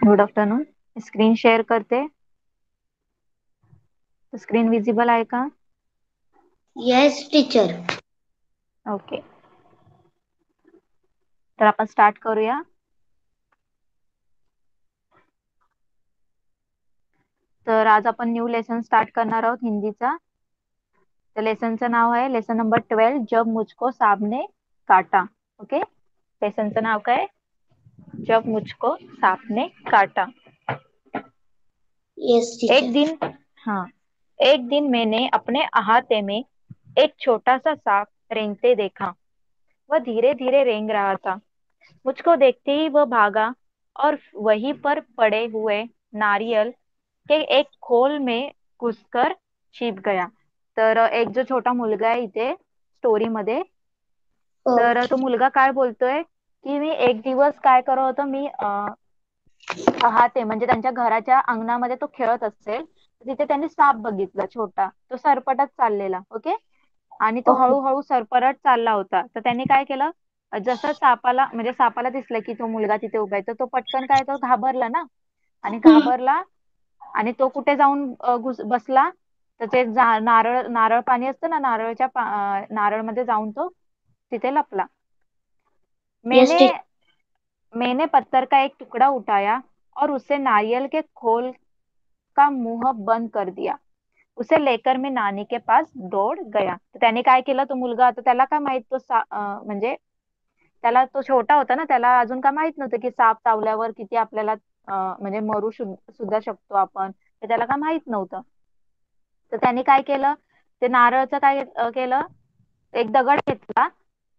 Good afternoon. Screen share करते. Screen visible आहे का? Yes teacher. ओके, तर आपण स्टार्ट करूया. तर आज आपण न्यू लेसन स्टार्ट करणार आहोत हिंदीचा. तर लेसनचं नाव आहे लेसन नंबर 12, जब मुझको सांप ने काटा. ओके, लेसनचं नाव काय? जब मुझको सांप ने काटा. येस एक टीचर. दिन, हाँ, एक दिन मैंने अपने अहाते में एक छोटा सा सांप रेंगते देखा. वह धीरे धीरे रेंग रहा था. मुझको देखते ही वह भागा और वहीं पर पड़े हुए नारियल के एक खोल में घुसकर छिप गया. तर एक जो छोटा मुलगा आहे इथे स्टोरी मध्ये, तर ओके. तो मुलगा काय बोलतोय की मी एक दिवस काय करत होतो, मी पाहते म्हणजे त्यांच्या घराच्या अंगणामध्ये तो खेळत असेल, तिथे त्यांनी साप बघितला छोटा, तो सरपटत चाललेला. ओके, आणि तो ओके. हळूहळू सरपटत चालला होता. तर त्यांनी काय केलं, जसं सापाला म्हणजे सापाला दिसलं की तो मुलगा तिथे उभा आहे, तर तो पटकन काय, तो घाबरला ना, आणि घाबरला आणि तो कुठे जाऊन बसला, तर ते नारळ नारळ पाणी असतं ना, नारळमध्ये जाऊन तो तिथे लपला. येस मैंने टीचर. मैंने पत्थर का एक टुकड़ा उठाया और उससे नारियल के खोल का मुंह बंद कर दिया. उसे लेकर मी नानी के पास दौड़ गया. तर त्याने काय केलं, तो मुलगा, आता त्याला काय माहित, म्हणजे त्याला तो छोटा होता ना, त्याला अजून काय माहित नव्हतं की साप चावल्यावर किती आपल्याला म्हणजे सुद्धा शकतो आपण. तर त्याला काय माहित नव्हतं. तर त्याने काय केलं, ते नारळचं काय केलं, एक दगड घेतला,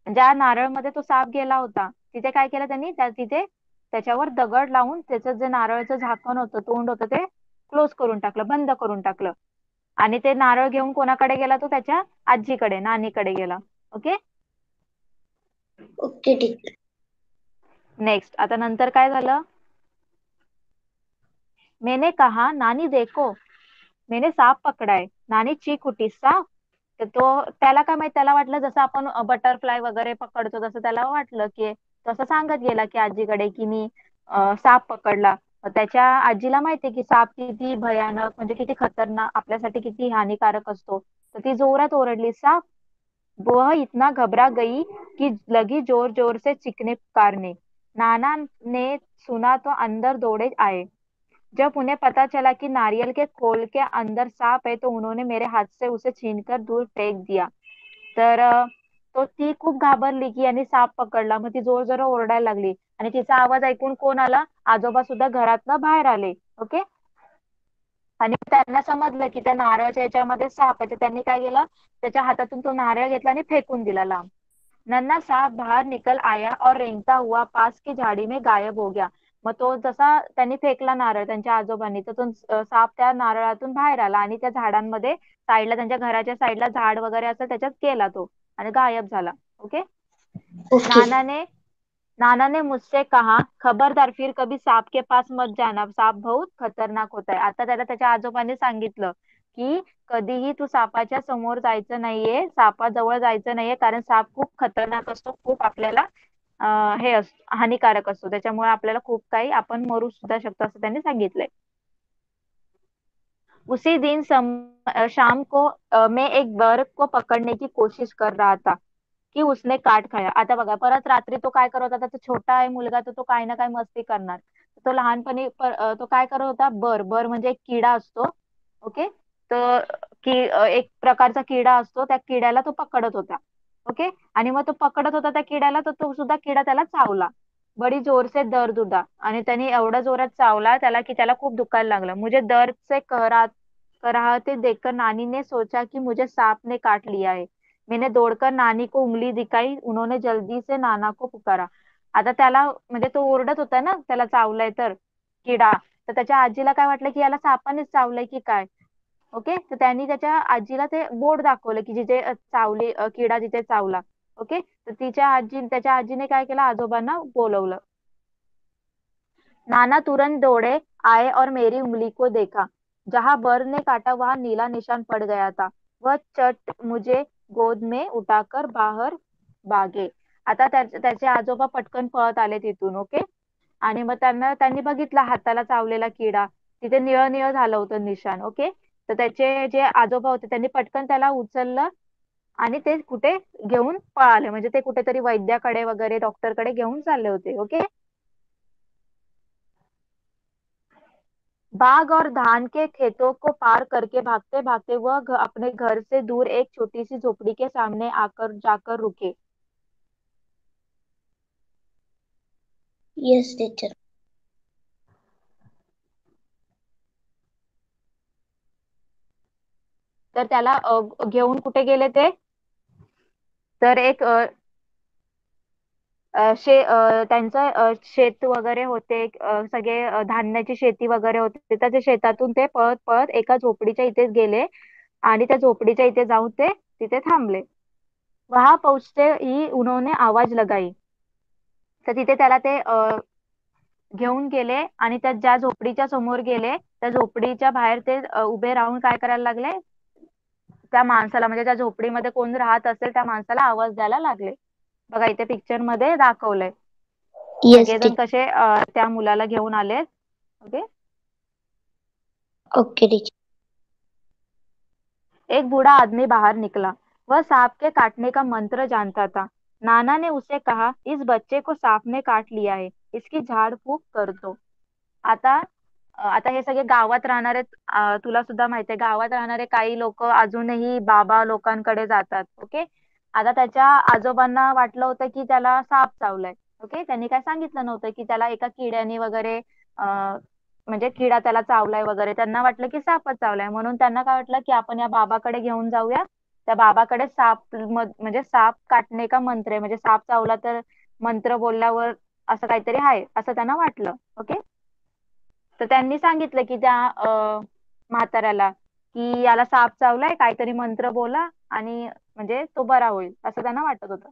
ज्या नारळमध्ये तो साप गेला होता तिथे काय केलं त्यांनी, तिथे त्याच्यावर दगड लावून त्याचं जे नारळाचं झाकण होतं, तोंड होतं, ते क्लोज करून टाकलं, बंद करून टाकलं. आणि ते नारळ घेऊन कोणाकडे गेला, तो त्याच्या आजीकडे, नानीकडे गेला. Okay, okay teacher. नेक्स्ट. आता नंतर काय झालं, मैंने कहा नानी देखो मैंने सांप पकडा है. नानी चीख उठी, सांप? तर त्याला काय माहित, त्याला वाटलं जसं आपण बटरफ्लाय वगैरे पकडतो, तसं त्याला वाटलं की तसं सांगत गेला की आजीकडे की मी साप पकडला. त्याच्या आजीला माहितीये की साप किती भयानक, म्हणजे किती खतरनाक, आपल्यासाठी किती हानिकारक असतो. तर ती जोरात ओरडली, साप? वह इतना घबरा गई कि लगी जोर जोर से चीखने पुकारने. नाना ने सुना तो अंदर दौड़े आए. जब उन्हें पता चला कि नारियल के खोल के अंदर सांप है, तो उन्होंने मेरे हाथ से उसे छीनकर दूर फेंक दिया. तर तो ती खूप घाबरली की यांनी साप पकडला. मग ती जोर जोर ओरडायला लागली आणि तिचा आवाज ऐकून कोण आला, आजोबा सुद्धा घरातनं बाहेर आले. ओके, आणि त्यांना समजलं की त्या नारळाच्या याच्यामध्ये साप आहे. तर त्यांनी काय केलं, त्याच्या हातातून तो नारळ घेतला आणि फेकून दिला लांब. नन्हा सांप बाहर निकल आया और रेंगता हुआ पास की झाड़ी में गायब हो गया. मग तो जसा त्यांनी फेकला नारळ त्यांच्या आजोबांनी, तर तो साप त्या नारळातून बाहेर आला आणि त्या झाडांमध्ये साईडला, त्यांच्या घराच्या साईडला झाड वगैरे असं, त्याच्यात गेला तो आणि गायब झाला. Okay, okay. नाना ने नाना ने मुझसे कहा, खबरदार फिर कभी सांप के पास मत जाना, सांप बहुत खतरनाक होता है. आता त्याला त्याच्या आजोबांनी सांगितलं की कधीही तू सापाच्या समोर जायचं नाहीये, सापाजवळ जायचं नाहीये, कारण साप खूप खतरनाक असतो, खूप आपल्याला हे हानिकारक असतो, त्याच्यामुळे आपल्याला खूप काही, आपण मरू सुद्धा शकतो, असं त्यांनी सांगितलंय. उसी दिन शाम को मैं एक बर्ड को पकड़ने की कोशिश कर रहा था की उसने काट खाया. आता बघा, परत रात्री तो काय करत होता, तो छोटा आहे मुलगा, तर तो काही ना काही मस्ती करणार. तो लहानपणी तो काय करत होता, बर बर म्हणजे एक किडा असतो. ओके, तर एक प्रकारचा किडा असतो, त्या किड्याला तो पकडत होता. ओके, आणि मग तो पकडत होता त्या किड्याला, तर तो सुद्धा किडा त्याला चावला. बड़ी जोर से दर्द उठा, आणि त्याने एवढा जोरात चावला त्याला की त्याला खूप दुखायला लागलं. मुझे दर्द से कराहते देखकर नानी ने सोचा कि मुझे सांप ने काट लिया है. मैंने दौड़कर नानी को उंगली दिखाई, उन्होंने जल्दी से नाना को पुकारा. आता त्याला म्हणजे तो ओरडत होता ना, त्याला चावलंय तर किडा, तर त्याच्या आजीला काय वाटलं की याला सापानेच चावलंय की काय. ओके, तर त्यांनी त्याच्या आजीला ते बोट दाखवलं की जिथे किडा जिथे चावला. ओके, तर त्याच्या आजीने काय केलं, आजोबांना बोलवलं. नाना तुरंत दौड़े आए और मेरी उंगली को देखा. जहां बर ने काटा वहां नीला निशान पड़ गया था. वह चट मुझे गोद में उठाकर बाहर भागे. आता त्याचे आजोबा पटकन पळत आले तिथून. ओके, आणि मग त्यांनी बघितला हाताला चावलेला किडा, तिथे निळं निळं झालं होतं निशाण. ओके. तर त्याचे जे आजोबा होते त्यांनी पटकन त्याला उचललं आणि ते कुठे घेऊन पळाले, म्हणजे ते कुठेतरी वैद्याकडे वगैरे डॉक्टरकडे घेऊन चालले होते. ओके. बाघ और धान के खेतों को पार करके भागते भागते वह अपने घर से दूर एक छोटी सी झोपड़ी के सामने आकर जाकर रुके. Yes, teacher. तर त्याला घेऊन कुठे गेले ते, तर एक त्यांचं शेत वगैरे होते, सगळे धान्याची शेती वगैरे होते. त्याच्या शेतातून ते पळत पळत एका झोपडीच्या इथेच गेले आणि त्या झोपडीच्या इथे जाऊन ते तिथे थांबले. वहां पहुंचते ही उन्होंने आवाज लगाई. तर तिथे त्याला ते घेऊन गेले आणि त्या ज्या झोपडीच्या समोर गेले त्या झोपडीच्या बाहेर ते उभे राहून काय करायला लागले, त्या माणसाला म्हणजे त्या झोपडीमध्ये कोण राहत असेल त्या माणसाला आवाज द्यायला लागले. बघा इथे पिक्चर मध्ये दाखवलंय. Yes, सगळेजण teacher. कसे त्या मुलाला घेऊन आले. ओके. Okay, teacher. एक बूढ़ा आदमी बाहर निकला, वह सांप के काटने का मंत्र जानता था. नाना ने उसे कहा, इस बच्चे को सांप ने काट लिया है, इसकी झाड़ फूक कर दो. आता आता हे सगळे गावात राहणारे, तुला सुद्धा माहिती आहे गावात राहणारे काही लोक अजूनही बाबा लोकांकडे जातात. ओके. आता त्याच्या आजोबांना वाटलं होतं की त्याला साप चावलाय. ओके. त्यांनी काय सांगितलं नव्हतं की त्याला एका किड्याने वगैरे म्हणजे किडा त्याला चावलाय वगैरे, त्यांना वाटलं की सापच चावलाय. म्हणून त्यांना काय वाटलं की आपण या बाबाकडे घेऊन जाऊया, त्या बाबाकडे म्हणजे साप काटणे का मंत्र आहे, म्हणजे साप चावला तर मंत्र बोलल्यावर असं काहीतरी आहे असं त्यांना वाटलं. ओके. तर त्यांनी सांगितलं की त्या म्हाताऱ्याला की याला साप चावलाय, काहीतरी मंत्र बोला आणि म्हणजे तो बरा होईल असं त्यांना वाटत होतं.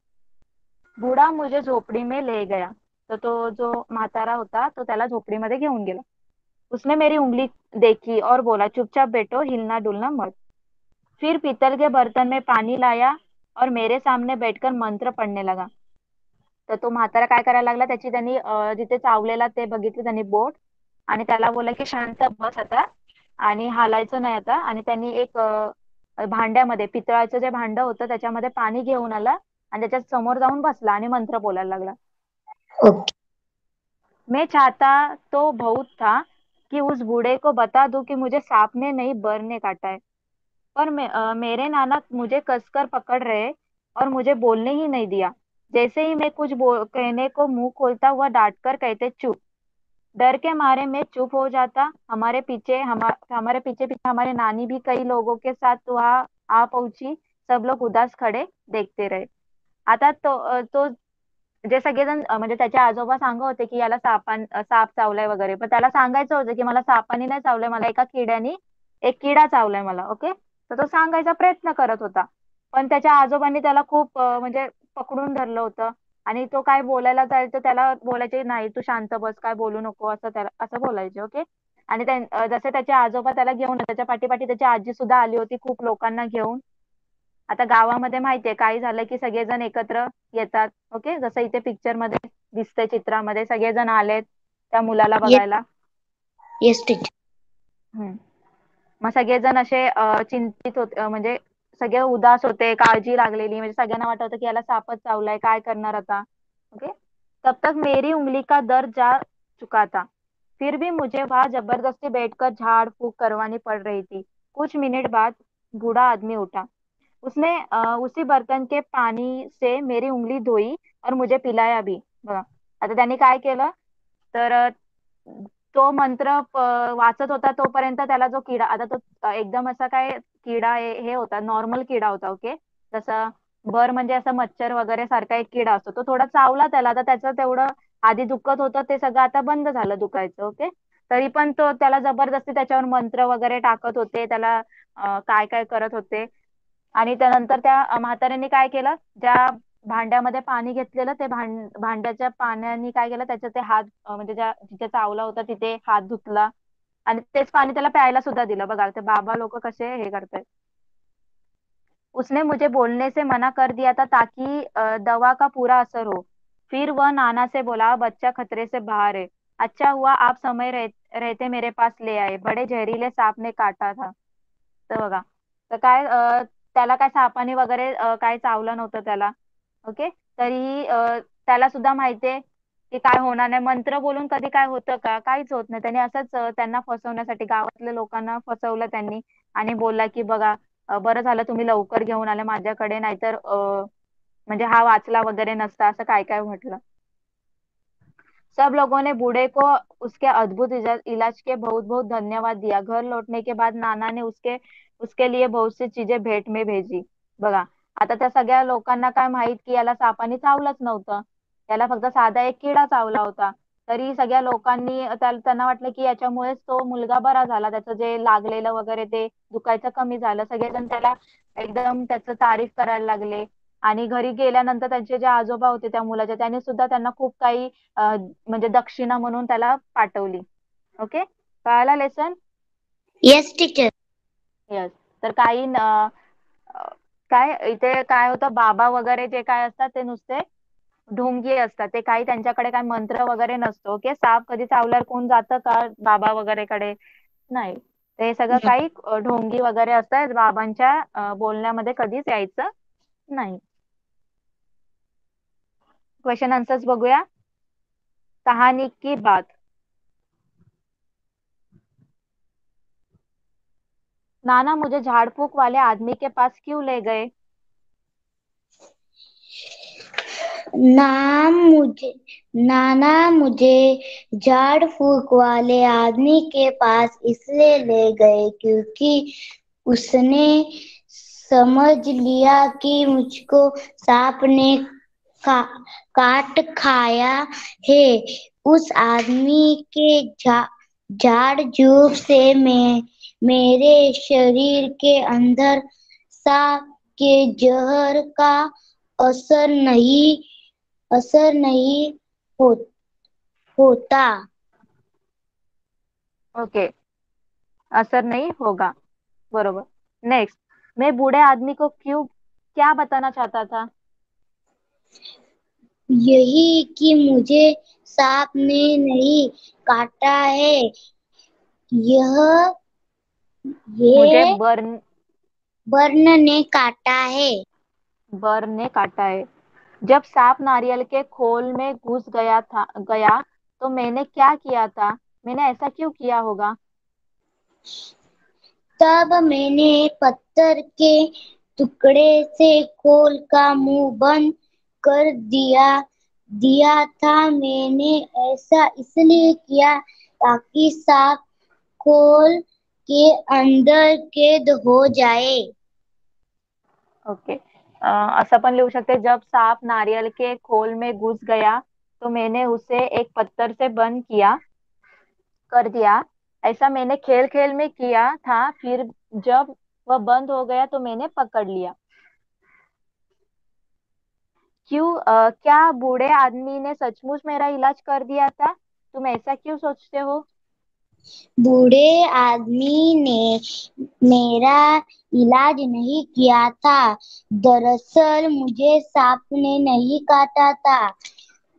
बूढ़ा मुझे झोपड़ी में ले गया. तर तो जो म्हातारा होता तो त्याला झोपडीमध्ये घेऊन गेला. उसने मेरी उंगली देखी और बोला, चुपचाप बैठो, हिलना डुलना मत. फिर पीतल के बर्तन में पानी लाया और मेरे सामने बैठकर मंत्र पढ़ने लगा. तर तो म्हातारा काय करायला लागला, त्याची त्यांनी जिथे चावलेला ते बघितलं त्यांनी बोट, आणि त्याला बोलला की शांत बस आता आणि हालायचं नाही आता. आणि त्यांनी एक भांड्यामध्ये पितळाचं जे भांड होतं त्याच्यामध्ये पाणी घेऊन आला आणि त्याच्या समोर जाऊन बसला आणि मंत्र बोलायला लागला. Okay. मैं चाहता तो बहुत था कि उस बूढ़े को बता दूं कि मुझे सांप ने नहीं बर ने काटा है, पर मेरे नाना मुझे कसकर पकड़ रहे और मुझे बोलने ही नहीं दिया. जैसे ही मैं कुछ कहने को मुंह खोलता वह डांट कर कहते, चुप. डर के मारे मैं चुप हो जाता. हमारे पीछे पीछे हमारी नानी भी कई लोगों के साथ वहां आ पहुंची. सब लोग उदास खड़े देखते रहे. आता तो जे सगळेजण म्हणजे त्याचे आजोबा सांगत होते की याला साप चावलाय वगैरे, पण त्याला सांगायचं होतं की मला सापाने नाही चावलंय, मला एका किड्याने एक किडा चावलाय मला. ओके. तर तो सांगायचा प्रयत्न करत होता, पण त्याच्या आजोबांनी त्याला खूप म्हणजे पकडून धरलं होतं. आणि तो काय बोलायला जाईल तर त्याला बोलायचे, नाही तू शांत बस, काय बोलू नको, असं त्याला असं बोलायचे. ओके. आणि जसे त्याचे आजोबा त्याला घेऊन त्याच्या पाठीपाठी त्याची आजी सुद्धा आली होती खूप लोकांना घेऊन. आता गावामध्ये माहितीये काही झालं की सगळेजण एकत्र येतात. ओके. जसं इथे पिक्चर मध्ये दिसतंय, चित्रामध्ये सगळेजण आलेत त्या मुलाला Yes, बघायला. yes, teacher. हम्म. मग सगळेजण असे चिंतित होते, म्हणजे सगळे उदास होते, काळजी लागलेली, म्हणजे सगळ्यांना वाटत होतं की याला सापच चावलाय, काय करणार आता. ओके. तब तक मेरी उंगली का दर्द जा चुका था. फिर भी मुझे वहां जबरदस्ती बैठकर झाड़ फूक करवानी पड़ रही थी. कुछ मिनट बाद बूढ़ा आदमी उठा. उसने उसी बर्तन के पानी से मेरी उंगली धोई और मुझे पिलाया भी. बघा आता त्यांनी काय केलं, तर तो मंत्र वाचत होता तोपर्यंत त्याला जो किडा, आता तो एकदम असा काय किडा हे होता, नॉर्मल किडा होता. ओके. जसा बर म्हणजे असं मच्छर वगैरे सारखा एक किडा असतो, तो थोडा चावला त्याला, तर त्याचं तेवढं आधी दुखत होतं ते सगळं आता बंद झालं दुखायचं. ओके. तरी पण तो त्याला जबरदस्ती त्याच्यावर मंत्र वगैरे टाकत होते, त्याला काय काय करत होते. आणि त्यानंतर त्या म्हाताऱ्यांनी काय केलं, ज्या भांड्यामध्ये पाणी घेतलेलं ते भांड्याच्या पाण्याने काय केलं, त्याचे ते हात म्हणजे ज्या जिथे चावला होता तिथे हात धुतला आणि तेच पाणी त्याला प्यायला सुद्धा दिलं. बघा ते बाबा लोक कसे हे करतायत. उसने मुझे बोलने से मना कर दिया था ताकि दवा का पूरा असर हो. फिर वह नाना से बोला, बच्चा खतरे से बाहर है, अच्छा हुआ आप समय रहते मेरे पास ले आए, बड़े जहरीले सांप ने काटा था. तर बघा, तर काय त्याला काय सापाने वगैरे काय चावलं नव्हतं त्याला. ओके. तरीही त्याला सुद्धा माहितीये की काय होणार नाही. मंत्र बोलून कधी काय होतं का? काहीच होत नाही. त्याने असंच त्यांना फसवण्यासाठी गावातल्या लोकांना फसवलं त्यांनी आणि बोलला की बघा, बरं झालं तुम्ही लवकर घेऊन आले माझ्याकडे, नाहीतर म्हणजे हा वाचला वगैरे नसता, असं काय काय म्हटलं. सब लोगों ने बूढ़े को उसके अद्भुत इलाज के बहुत बहुत धन्यवाद दिया. घर लौटने के बाद नाना ने उसके उसके लिए बहुत सी चीजें भेंट में भेजी. बघा, आता त्या सगळ्या लोकांना काय माहित की याला सापाने चावलंच नव्हतं. त्याला फक्त साधा एक किडा चावला होता. तरी सगळ्या लोकांनी त्यांना वाटलं की याच्यामुळेच तो मुलगा बरा झाला. त्याचं जे लागलेलं वगैरे ते दुखायचं कमी झालं. सगळेजण त्याला एकदम त्याचं तारीफ करायला लागले. आणि घरी गेल्यानंतर त्यांचे जे आजोबा होते त्या मुलाचे, त्यांनी सुद्धा त्यांना खूप काही म्हणजे दक्षिणा म्हणून त्याला पाठवली. ओके. कळाला लेसन? Yes, teacher. येस. तर काही अ, काय इथे काय होतं, बाबा वगैरे जे काय असतात ते नुसते ढोंगी असतात. ते काही त्यांच्याकडे काय मंत्र वगैरे नसतो. ओके. साप कधी चावल्यावर कोण जातं का बाबा वगैरे कडे? नाही. ते सगळं काही ढोंगी वगैरे असतात. बाबांच्या बोलण्यामध्ये कधीच यायचं नाही. क्वेश्चन आन्सर्स बघूया. कहानी की बात. नाना मुझे झाड़ फूक वाले आदमी के पास क्यों ले गए? नाम मुझे नाना मुझे झाड़ फूक वाले आदमी के पास इसलिए ले गए क्योंकि उसने समझ लिया कि मुझको सांप ने काट खाया है। उस आदमी के झाड़ झूठ से मेरे शरीर के अंदर सांप के जहर का असर नहीं हो, होता। ओके. असर नहीं होगा. बरोबर. नेक्स्ट. मैं बूढ़े आदमी को क्यों क्या बताना चाहता था? यही कि मुझे सांप ने नहीं काटा है। यह मुझे ये बर्न ने काटा है। बर ने काटा है. जब सांप नारियल के खोल में घुस गया तो मैंने क्या किया था? मैंने ऐसा क्यों किया होगा? तब मैंने पत्थर के टुकड़े से खोल का मुंह बंद कर दिया था। मैंने ऐसा इसलिए किया ताकि सांप खोल के अंदर कैद हो जाए। ओके. असं पण लिहू शकते, जब सांप नारियल के खोल में घुस गया तो मैंने उसे एक पत्थर से बंद कर दिया. ऐसा मैंने खेल खेल में किया था, फिर जब वह बंद हो गया तो मैंने पकड़ लिया. क्या बूढ़े आदमी ने सचमुच मेरा इलाज कर दिया था? तुम ऐसा क्यों सोचते हो? बूढ़े आदमी ने मेरा इलाज नहीं किया था। दरअसल मुझे सांप ने नहीं काटा था,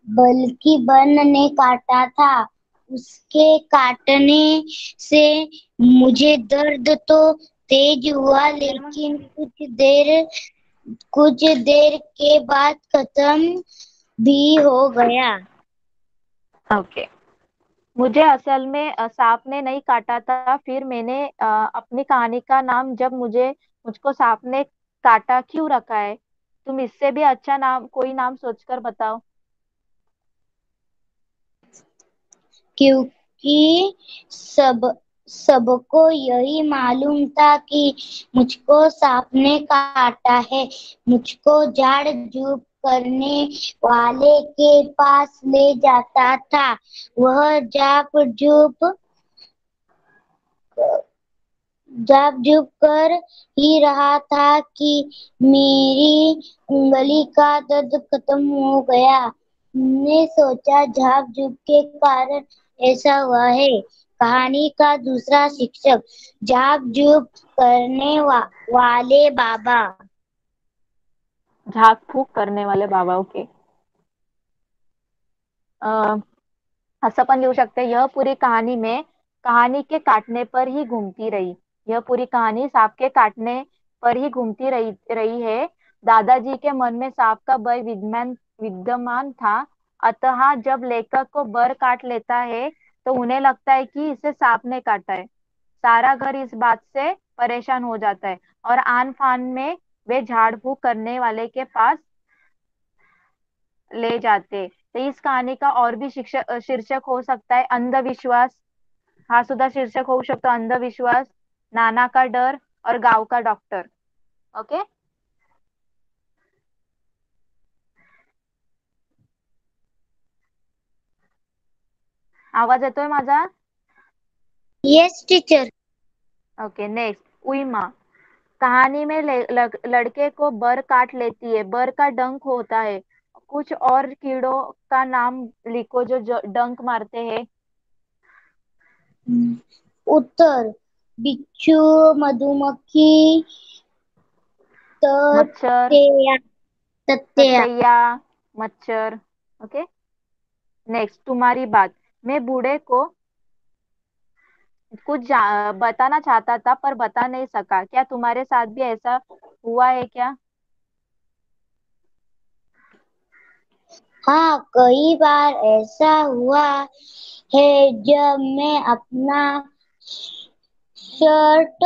बल्कि बन ने काटा था। उसके काटने से मुझे दर्द तो तेज हुआ, लेकिन कुछ देर के बाद खत्म भी हो गया। ओके. मुझे असल में सांप ने नहीं काटा था. फिर मैंने अपनी कहानी का नाम जब मुझको सांप ने काटा क्यों रखा है? तुम इससे भी अच्छा नाम कोई नाम सोचकर बताओ. क्योंकि सबको यही मालूम था कि मुझको सांप ने काटा है। मुझको झाड़ झूठ करने वाले के पास ले जाता था। वह झाप झूप कर ही रहा था कि मेरी उंगली का दर्द खत्म हो गया। हमने सोचा झाप झूप के कारण ऐसा हुआ है। कहानी का दूसरा शिक्षक, झाप झूप करने वाले बाबा। झाक फूक करने वाले बाबा. ओके. असं पण लिहू शकते, यह पूरी कहानी में कहानी के काटने पर ही घूमती रही। यह पूरी कहानी सांप के काटने पर ही घूमती रही रही है। दादाजी के मन में सांप का भय विद्यमान विद्यमान था। अतः जब लेखक को बर काट लेता है तो उन्हें लगता है कि इसे सांप ने काटा है। सारा घर इस बात से परेशान हो जाता है और आन फान में वे झाड़ फूक करने वाले के पास ले जाते। तो इस कहानी का और भी शिक्षक शीर्षक हो सकता है अंधविश्वास। हा सुद्धा शीर्षक होऊ शकतो अंधविश्वास, नाना का डर और गाव का डॉक्टर। ओके, आवाज येतोय माझा? Yes teacher. ओके, नेक्स्ट उइमा। कहानी में लड़के को बर काट लेती है। बर का डंक होता है। कुछ और कीड़ों का नाम लिखो जो डंक मारते हैं। उत्तर बिच्छू, मधुमक्खी, मच्छर, ततैया। ततैया। ततैया, मच्छर। ओके, नेक्स्ट तुम्हारी बात। मैं बूढ़े को कुछ बताना चाहता था पर बता नहीं सका। क्या तुम्हारे साथ भी ऐसा हुआ है क्या? हाँ, कई बार ऐसा हुआ है। जब मैं अपना शर्ट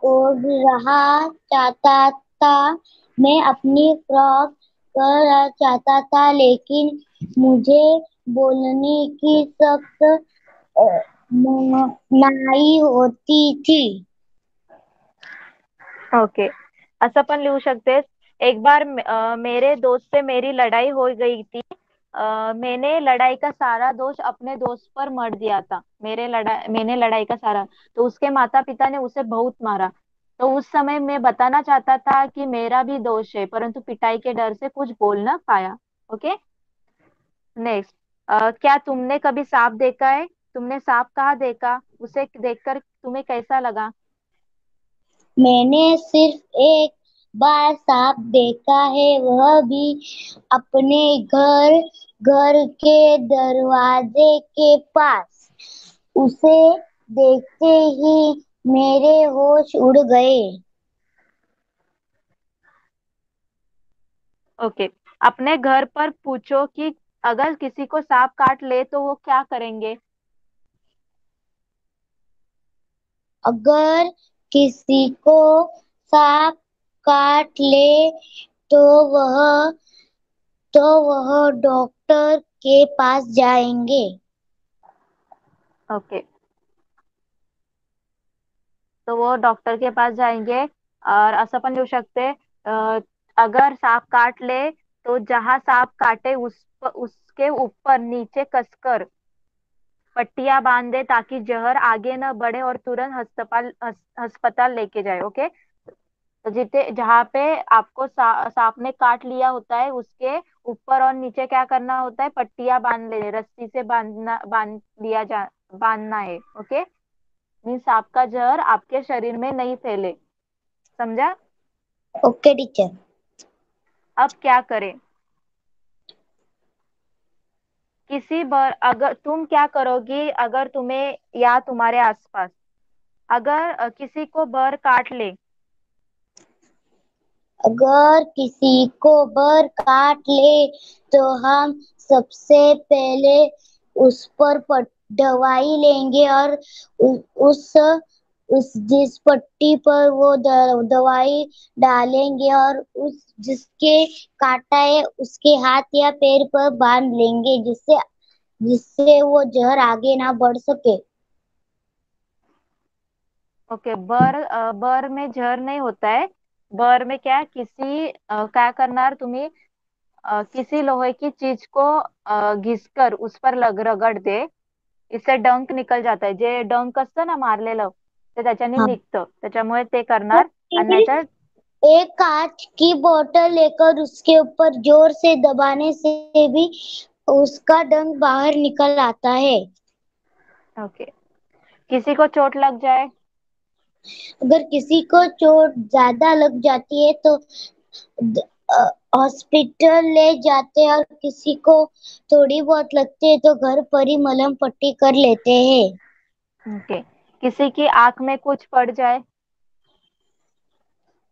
ओढ़ रहा चाहता था, मैं अपनी फ्रॉक कर चाहता था, लेकिन मुझे बोलने की सख्त मनाही होती थी। ओके, असं पण लिहू शकतेस। एक बार मेरे दोस्त से मेरी लड़ाई हो गई थी। मैंने लड़ाई का सारा दोष अपने दोस्त पर मढ़ दिया था। मैंने लड़ाई का सारा, तो उसके माता पिता ने उसे बहुत मारा। तो उस समय मैं बताना चाहता था कि मेरा भी दोष है, परंतु पिटाई के डर से कुछ बोल ना पाया। Okay, next. क्या तुमने कभी सांप देखा है? तुमने सांप कहाँ देखा? उसे देखकर तुम्हें कैसा लगा? मैंने सिर्फ एक बार सांप देखा है, वह भी अपने घर घर के दरवाजे के पास। उसे देखते ही मेरे होश उड़ गए। ओके, अपने घर पर पूछो कि अगर किसी को सांप काट ले तो वो क्या करेंगे। अगर किसी को सांप काट ले तो वह वह डॉक्टर के पास जाएंगे। ओके, तो वो डॉक्टर के पास जाएंगे। और असं पण लिहू शकते, अगर सांप काट ले तो जहां सांप काटे उसके ऊपर नीचे कसकर पट्टियां बांध दे ताकि जहर आगे न बढ़े और तुरंत अस्पताल लेके जाए। ओके, तो जितने जहाँ पे आपको सांप ने काट लिया होता है उसके ऊपर और नीचे क्या करना होता है, पट्टियां बांध ले, रस्सी से बांधना है। ओके, मीन्स सांप का जहर आपके शरीर में नहीं फैले। समझा? Okay teacher. अब क्या करें? किसी बर अगर तुम क्या करोगी अगर तुम्हें या तुम्हारे आसपास अगर किसी को बर काट ले। अगर किसी को बर काट ले तो हम सबसे पहले उस पर दवाई लेंगे और उ, उस उस जिस पट्टी पर वो दवाई डालेंगे और उस जिसके काटा है उसके हाथ या पैर पर बांध लेंगे, जिससे जिससे वो जहर आगे ना बढ़ सके। ओके, बर में जहर नहीं होता है। बर में क्या क्या करणार तुम्ही, किसी लोहे की चीज को घिसकर उस पर रगड़ दे। इससे डंक निकल जाता है, जे डंक असतं ना मारलेलं ते त्याच्याने हाँ। निघतं, त्याच्यामुळे ते तो करणार आणि फिर नाहीतर एक कांच की बोतल लेकर उसके ऊपर जोर से दबाने से भी उसका डंक बाहर निकल आता है। ओके, किसी को चोट लग जाए। अगर किसी को चोट ज्यादा लग जाती है तो हॉस्पिटल ले जाते हैं और किसी को थोड़ी बहुत लगती है तो घर पर ही मलहम पट्टी कर लेते हैं। ओके। किसी की आंख में कुछ पड़ जाए।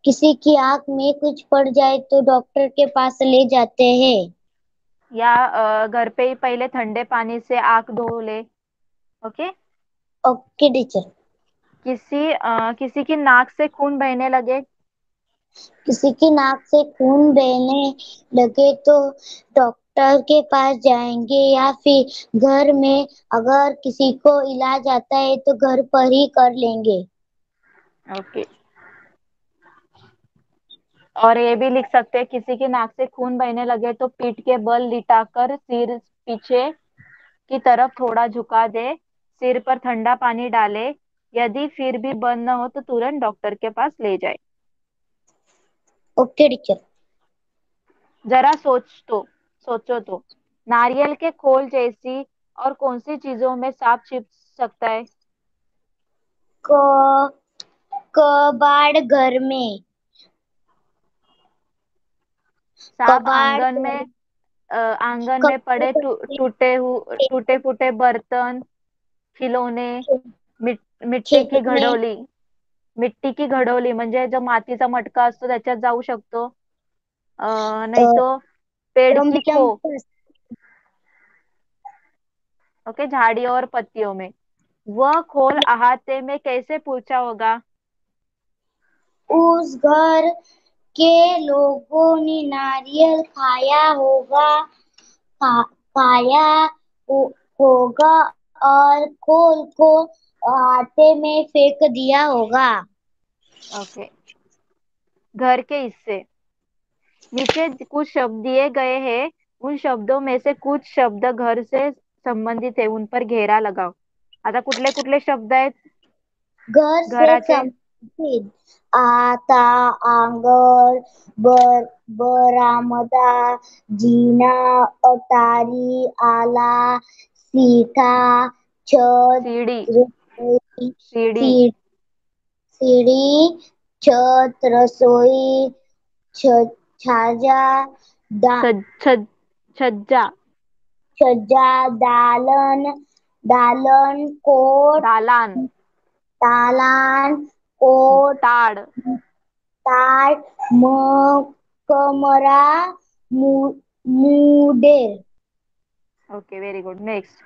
किसी की आंख में कुछ पड़ जाए तो डॉक्टर के पास ले जाते हैं। या घर पे ही पहले ठंडे पानी से आंख धो ले। ओके। Okay teacher. किसी की नाक से खून बहने लगे। किसी की नाक से खून बहने लगे तो डॉक्टर के पास जाएंगे या फिर घर में अगर किसी को इलाज आता है तो घर पर ही कर लेंगे। ओके। और ये भी लिख सकते हैं, किसी की नाक से खून बहने लगे तो पीठ के बल लिटाकर सिर पीछे की तरफ थोड़ा झुका दे, सिर पर ठंडा पानी डाले। यदि फिर भी बंद न हो तो तुरंत डॉक्टर के पास ले जाए। Okay teacher. जरा सोचो तो नारियल के खोल जैसी और कौन सी चीजों में सांप छिप सकता है। क कबाड़ घर में। सांप कबाड़ आंगन में कपड़े पड़े टूटे फूटे बर्तन, खिलौने, मिट्टी की खेलने। घडोली। मिट्टी की घडोली म्हणजे जो मातीचा मटका असतो त्याच्यात जाऊ शकतो. अ, नाही तो पेड़ की रंग खो। रंग ओके, झाड़ियों और पत्तियों में। वह खोल अहाते में कैसे पूछा होगा। उस घर के लोगों ने नारियल खाया होगा। खाया होगा और खोल को आटे में फेंक दिया होगा। ओके। घर के हिस्से नीचे कुछ शब्द दिए गए हैं, उन शब्दों में से कुछ शब्द घर से संबंधित है, उन पर घेरा लगाओ. आता कुठले कुठले शब्द आहेत घर से घराचे. संबंधित आता, आंगन, बरामदा, जीना, अटारी, आला, सीटा, छत, सीडी. रसोई, सीडी. सी- सीढ़ी, छत, रसोई, छाजा, दा, छज छज छज्जा. छज्जा, दालन, दालन, कोट, दालान. तालान, कोट, ताड. ताट, कमरा, मुडेर। Okay, very good. नेक्स्ट.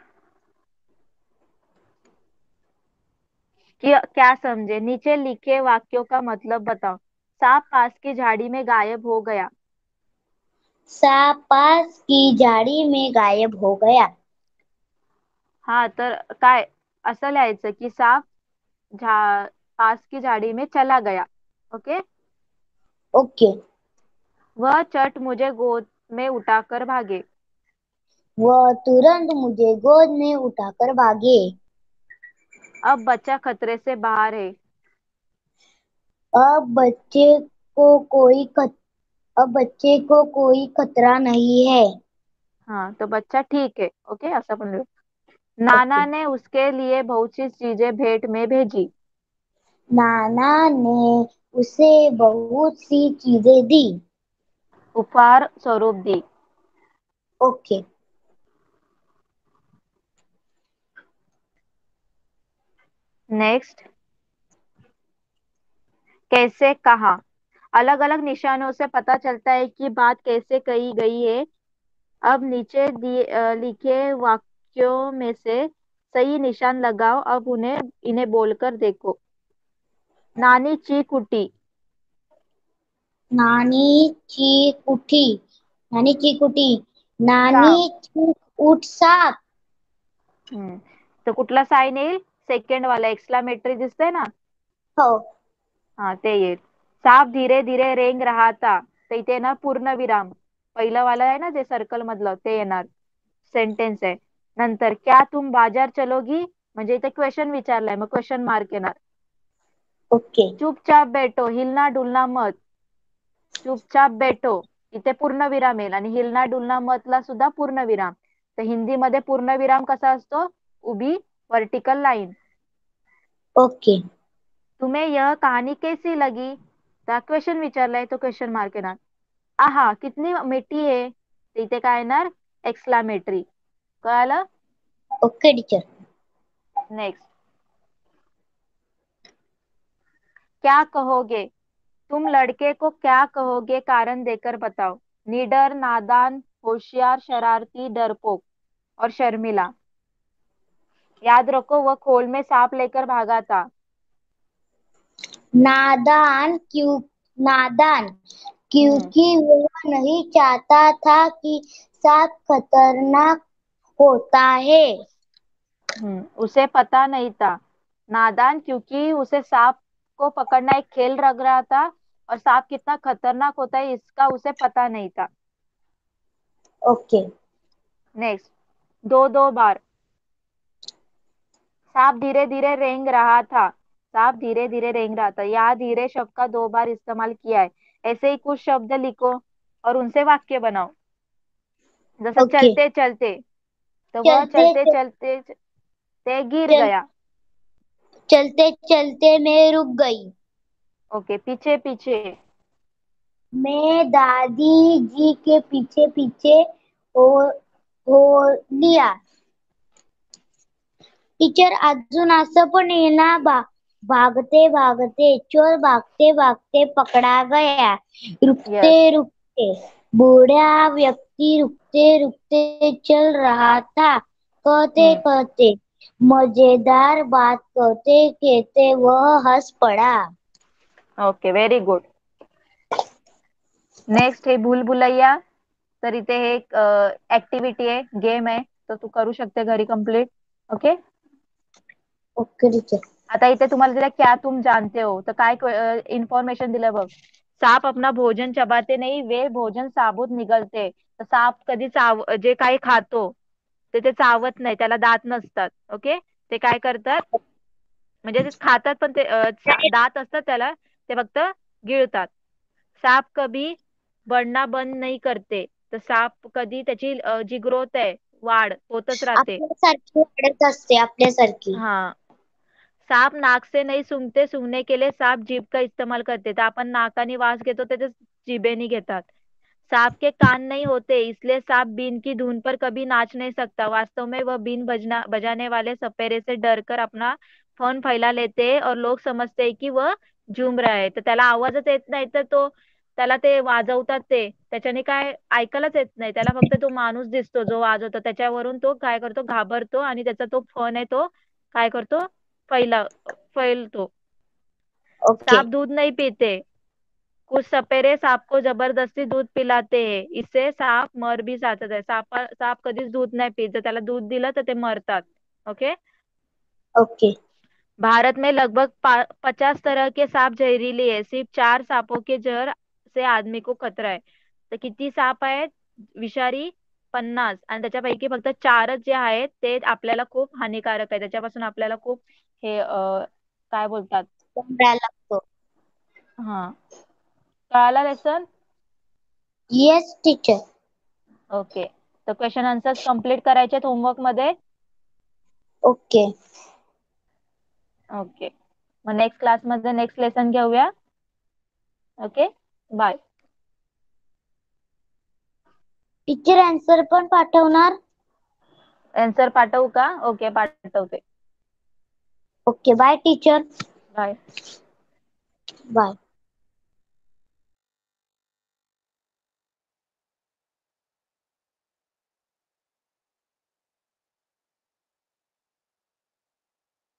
क्या समझे, नीचे लिखे वाक्यों का मतलब बताओ. सांप पास की झाड़ी में गायब हो गया. सांप पास की झाड़ी में गायब हो गया। हा तर काय असं लिहायचं की साप पास की झाड़ी में चला गया. ओके. ओके। वह चट मुझे गोद में उठाकर भागे. वह तुरंत मुझे गोद में उठाकर भागे। अब बच्चा खतरे से बाहर है. अब बच्चे को कोई खत, अब बच्चे को कोई खतरा नहीं है। हाँ, तो बच्चा ठीक है. ओके, ऐसा पण लिहू. ओके। नाना ने उसके लिए बहुत सी चीजें भेंट में भेजी. नाना ने उसे बहुत सी चीजें दी। उपहार स्वरूप दी. ओके। नेक्स्ट. कैसे कहा. अलग अलग निशानों से पता चलता है कि बात कैसे कही गई है. अब नीचे लिखे वाक्यों में से सही निशान लगाओ. अब इन्हें बोलकर देखो. नानी चीख उठी. नानी चीख उठी। नानी चीख उठी। नानी साप. चीख उठ साप। हम्म. तो कुठला साईन येईल. सेकंड वाला एक्सक्लामेटरी दिसतंय ना. हो. हा, ते येईल. साप धीरे धीरे रेंग रहा था. तर इथे ना पूर्ण विराम. पहिलं वाला आहे ना जे सर्कल मधलं ते येणार. सेंटेन्स आहे. नंतर क्या तुम बाजार चलोगी, म्हणजे इथे क्वेश्चन विचारलाय मग क्वेश्चन मार्क येणार. ओके। चुपचाप बैठो, हिलना डुलना मत. चुपचाप बैठो, इथे पूर्ण विराम येईल. आणि हिलना डुलना मतला सुद्धा पूर्ण विराम. तर हिंदीमध्ये पूर्ण विराम कसा असतो. उभी वर्टिकल लाईन. ओके। तुम्हें यह कहानी कैसी लगी. तर क्वेश्चन विचारलाय तो क्वेश्चन मार्क येणार. आहा कितनी मिठी आहे. तिथे काय येणार? एक्सक्लामेटरी. कळालं? Okay teacher. नेक्स्ट. क्या कहोगे? तुम लड़के को क्या कहोगे, कारण देकर बताओ। निडर, नादान, होशियार, शरारती, डरपोक और शर्मिला। याद रखो वह खोल में सांप लेकर भागा था। नादान क्यों? नादान हम्म। क्योंकि वह नहीं चाहता था कि सांप खतरनाक होता है। उसे पता नहीं था। नादान क्योंकि उसे सांप को पकड़ना एक खेल लग रहा था, और सांप कितना खतरनाक होता है इसका उसे पता नहीं था। ओके। नेक्स्ट। दो दो बार। सांप धीरे धीरे रेंग रहा था। सांप धीरे धीरे रेंग रहा था, यहाँ धीरे शब्द का 2 बार इस्तेमाल किया है। ऐसे ही कुछ शब्द लिखो और उनसे वाक्य बनाओ। जैसे ओके। चलते चलते, तो वह चलते चलते चलते ते गिर चल गया। चलते चलते मैं रुक गई। ओके। पीछे पीछे। मैं दादी जी के पीछे पीछे हो हो लिया। टीचर अजून असं पण आहे ना, भागते भागते चोर भागते भागते पकड़ा गया। रुकते यस। रुकते बूढ़ा व्यक्ति रुकते रुकते चल रहा था। कहते हम्म। कहते मजेदार बात कहते कहते वह हंस पड़ा। Okay, very good. नेक्स्ट हे भूल भुलैया. तर इथे हे एक ऍक्टिव्हिटी आहे, गेम आहे, तर तू करू शकते घरी कंप्लीट. ओके. Okay teacher. आता इथे तुम्हाला दिलं क्या तुम जानते हो, तर काय इन्फॉर्मेशन दिलं बघ. सांप अपना भोजन चबाते नहीं, वे भोजन साबूत निगलते. तर सांप कधी जे काही खातो ते चावत नाही, त्याला दात नसतात. ओके. ते काय करतात, म्हणजे ते खातात पण ते दात असतात त्याला, ते फक्त गिळतात. सांप कभी बढ़ना बंद नहीं करते, तर सांप कधी त्याची जी ग्रोथ आहे, वाढ होतच राहते. आपल्यासारखी वाढत असते आपल्यासारखी. हाँ. सांप नाक से नहीं सूंघते, सूंघने के लिए सांप जीभ का इस्तेमाल करते. तर आपण नाकाने वास घेतो, त्याच्या जिभेने घेतात. सांप के कान नहीं होते, इसलिए सांप बीन की धुन पर कभी नाच नहीं सकता. वास्तव में वह बीन बजाने वाले सपेरे से डर कर अपना फन फैला लेते हैं और लोग समझते हैं कि वह झूम रहा है. तर त्याला आवाजच येत नाही, तर तो त्याला ते वाजवतात, ते त्याच्याने काय ऐकायलाच येत नाही त्याला. फक्त तो माणूस दिसतो जो वाजवतो, त्याच्यावरून तो काय करतो, घाबरतो, आणि त्याचा तो फन आहे तो काय करतो, फैला फैलतो. ओके. सांप दूध नहीं पीते, कुछ सपेरे सांप को जबरदस्ती दूध पिलाते हैं, इससे सांप मर भी जाता है. सांप कधीच दूध नाही पीत, जर त्याला दूध दिलं तर ते मरतात. ओके. ओके. भारत में लगभग 50 तरह के सांप जहरीले है, सिर्फ 4 सांपों के जहर से आदमी को खतरा है. तर किती साप आहेत विषारी? 50, आणि त्याच्यापैकी फक्त 4च जे आहेत ते आपल्याला खूप हानिकारक आहे, त्याच्यापासून आपल्याला खूप हे काय बोलतात. कमरा लागतो. हा. कळाला लेसन? Yes teacher. ओके. तर क्वेश्चन आन्सर्स कम्प्लीट करायचे होमवर्क मध्ये. ओके. ओके. मग नेक्स्ट क्लासमध्ये नेक्स्ट लेसन घेऊया. ओके. बाय. टीचर आन्सर पण पाठवणार? आन्सर पाठवू का? ओके, पाठवते. Okay bye teacher. Bye. Bye.